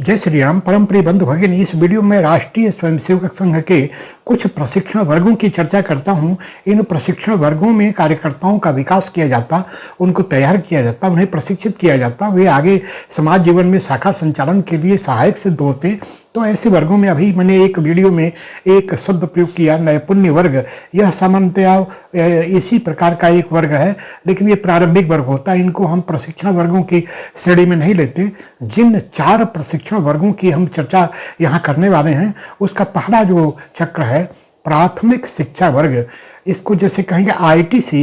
जय श्री राम। परम प्रिय बंधु भगिनी, इस वीडियो में राष्ट्रीय स्वयंसेवक संघ के कुछ प्रशिक्षण वर्गों की चर्चा करता हूं। इन प्रशिक्षण वर्गों में कार्यकर्ताओं का विकास किया जाता, उनको तैयार किया जाता, उन्हें प्रशिक्षित किया जाता, वे आगे समाज जीवन में शाखा संचालन के लिए सहायक सिद्ध होते। तो ऐसे वर्गों में अभी मैंने एक वीडियो में एक शब्द प्रयोग किया, नैपुण्य वर्ग। यह सामान्यतया इसी प्रकार का एक वर्ग है, लेकिन ये प्रारंभिक वर्ग होता है। इनको हम प्रशिक्षण वर्गों की श्रेणी में नहीं लेते। जिन 4 प्रशिक्षण वर्गों की हम चर्चा यहाँ करने वाले हैं, उसका पहला जो चक्र है प्राथमिक शिक्षा वर्ग। इसको जैसे कहेंगे ITC,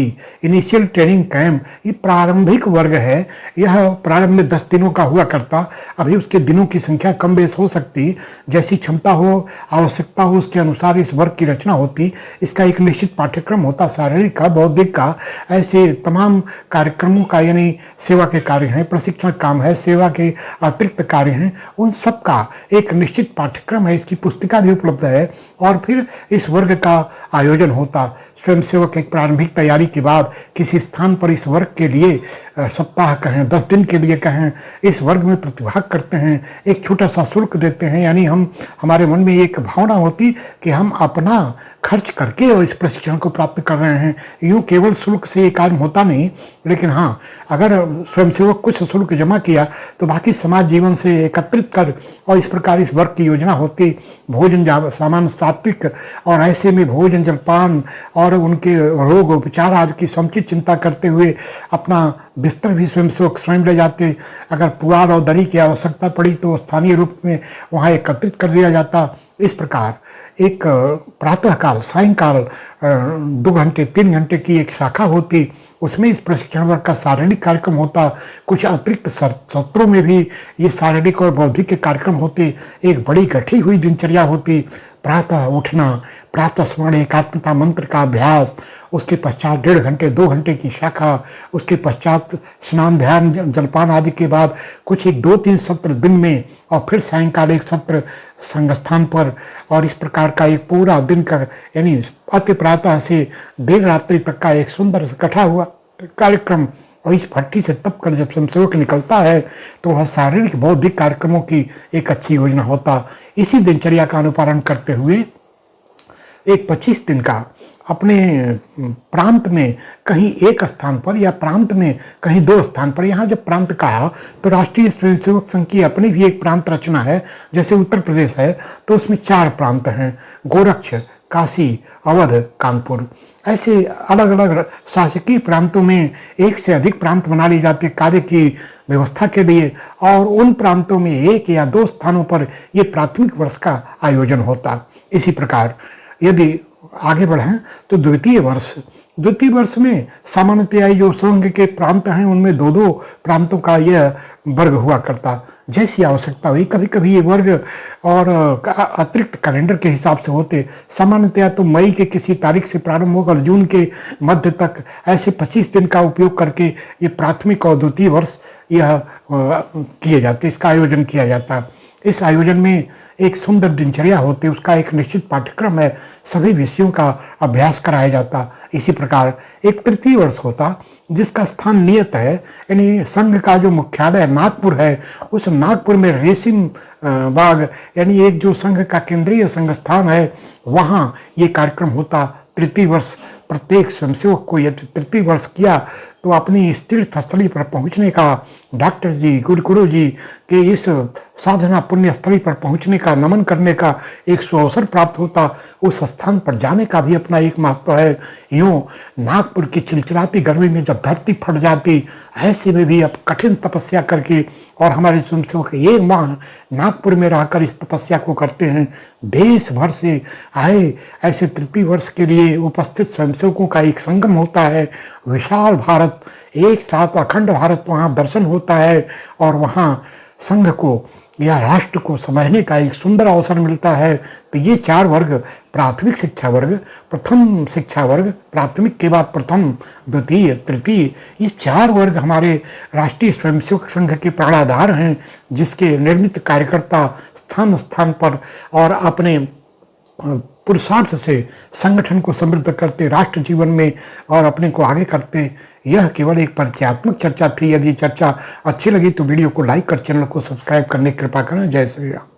इनिशियल ट्रेनिंग कैंप, ये प्रारंभिक वर्ग है। यह प्रारंभ में 10 दिनों का हुआ करता, अभी उसके दिनों की संख्या कम बेस हो सकती, जैसी क्षमता हो, आवश्यकता हो, उसके अनुसार इस वर्ग की रचना होती। इसका एक निश्चित पाठ्यक्रम होता, शारीरिक का, बौद्धिक का, ऐसे तमाम कार्यक्रमों का, यानी सेवा के कार्य हैं, प्रशिक्षण काम है, सेवा के अतिरिक्त कार्य हैं, उन सब का एक निश्चित पाठ्यक्रम है। इसकी पुस्तिका भी उपलब्ध है और फिर इस वर्ग का आयोजन होता। स्वयंसेवक एक प्रारंभिक तैयारी के बाद किसी स्थान पर इस वर्ग के लिए सप्ताह कहें, 10 दिन के लिए कहें, इस वर्ग में प्रतिभाग करते हैं। एक छोटा सा शुल्क देते हैं, यानी हमारे मन में एक भावना होती कि हम अपना खर्च करके इस प्रशिक्षण को प्राप्त कर रहे हैं। यूँ केवल शुल्क से ये कार्य होता नहीं, लेकिन हाँ, अगर स्वयंसेवक कुछ शुल्क जमा किया तो बाकी समाज जीवन से एकत्रित कर और इस प्रकार इस वर्ग की योजना होती। भोजन सामान सात्विक, और ऐसे में भोजन जलपान और उनके रोग उपचार आदि की समुचित चिंता करते हुए अपना बिस्तर भी स्वयंसेवक स्वयं ले जाते। अगर पुआल और दरी की आवश्यकता पड़ी तो स्थानीय रूप में वहाँ एकत्रित कर दिया जाता। इस प्रकार एक प्रातःकाल, सायंकाल 2 घंटे 3 घंटे की एक शाखा होती, उसमें इस प्रशिक्षण वर्ग का शारीरिक कार्यक्रम होता। कुछ अतिरिक्त सत्रों में भी ये शारीरिक और बौद्धिक के कार्यक्रम होते। एक बड़ी गठी हुई दिनचर्या होती। प्रातः उठना, प्रातः स्मरण एकात्मता मंत्र का अभ्यास, उसके पश्चात 1.5 घंटे 2 घंटे की शाखा, उसके पश्चात स्नान ध्यान जलपान आदि के बाद कुछ 2-3 सत्र दिन में, और फिर सायंकाल एक सत्र संघ स्थान पर, और इस प्रकार का एक पूरा दिन का, यानी अति प्रातः से देर रात्रि तक का एक सुंदर इकट्ठा हुआ कार्यक्रम। और इस भट्टी से तप कर जब स्वयंसेवक निकलता है तो वह शारीरिक बौद्धिक कार्यक्रमों की एक अच्छी योजना होता। इसी दिनचर्या का अनुपालन करते हुए एक 25 दिन का अपने प्रांत में कहीं एक स्थान पर, या प्रांत में कहीं 2 स्थान पर, यहाँ जब प्रांत कहा तो राष्ट्रीय स्वयंसेवक संघ की अपनी भी एक प्रांत रचना है। जैसे उत्तर प्रदेश है तो उसमें 4 प्रांत हैं, गोरक्ष, काशी, अवध, कानपुर। ऐसे अलग अलग शासकीय प्रांतों में 1 से अधिक प्रांत बना लिए जाते कार्य की व्यवस्था के लिए, और उन प्रांतों में 1 या 2 स्थानों पर ये प्राथमिक वर्ष का आयोजन होता। इसी प्रकार यदि आगे बढ़ें तो द्वितीय वर्ष में सामान्यतया जो संघ के प्रांत हैं उनमें 2-2 प्रांतों का यह वर्ग हुआ करता। जैसी आवश्यकता हुई, कभी कभी ये वर्ग और अतिरिक्त कैलेंडर के हिसाब से होते। सामान्यतया तो मई के किसी तारीख से प्रारंभ होकर जून के मध्य तक ऐसे 25 दिन का उपयोग करके ये प्राथमिक और द्वितीय वर्ष यह किए जाते, इसका आयोजन किया जाता। इस आयोजन में एक सुंदर दिनचर्या होती, उसका एक निश्चित पाठ्यक्रम है, सभी विषयों का अभ्यास कराया जाता। इसी प्रकार एक तृतीय वर्ष होता जिसका स्थान नियत है, यानी संघ का जो मुख्यालय नागपुर है, उस नागपुर में रेसिम बाग, यानी एक जो संघ का केंद्रीय संघ स्थान है, वहाँ ये कार्यक्रम होता। तृतीय वर्ष प्रत्येक स्वयंसेवक को यदि तृतीय वर्ष किया तो अपनी इस तीर्थ स्थली पर पहुँचने का, डॉक्टर जी, गुरु जी के इस साधना पुण्य स्थली पर पहुँचने का, नमन करने का एक सुअवसर प्राप्त होता। उस स्थान पर जाने का भी अपना एक महत्व है। यूँ नागपुर की चिलचिलाती गर्मी में जब धरती फट जाती, ऐसे में भी अब कठिन तपस्या करके, और हमारे स्वयंसेवक 1 माह नागपुर में रहकर इस तपस्या को करते हैं। देश भर से आए ऐसे तृतीय वर्ष के लिए उपस्थित स्वयंसेवकों का एक संगम होता है। विशाल भारत, एक साथ अखंड भारत वहाँ दर्शन होता है, और वहाँ संघ को या राष्ट्र को समझने का एक सुंदर अवसर मिलता है। तो ये 4 वर्ग, प्राथमिक शिक्षा वर्ग, प्रथम शिक्षा वर्ग, प्राथमिक के बाद प्रथम, द्वितीय, तृतीय, ये 4 वर्ग हमारे राष्ट्रीय स्वयंसेवक संघ के प्राणाधार हैं, जिसके निर्मित कार्यकर्ता स्थान स्थान पर और अपने पुरुषार्थ से संगठन को समृद्ध करते, राष्ट्र जीवन में और अपने को आगे करते। यह केवल एक परिचयात्मक चर्चा थी। यदि चर्चा अच्छी लगी तो वीडियो को लाइक कर चैनल को सब्सक्राइब करने की कृपा करें। जय श्री राम।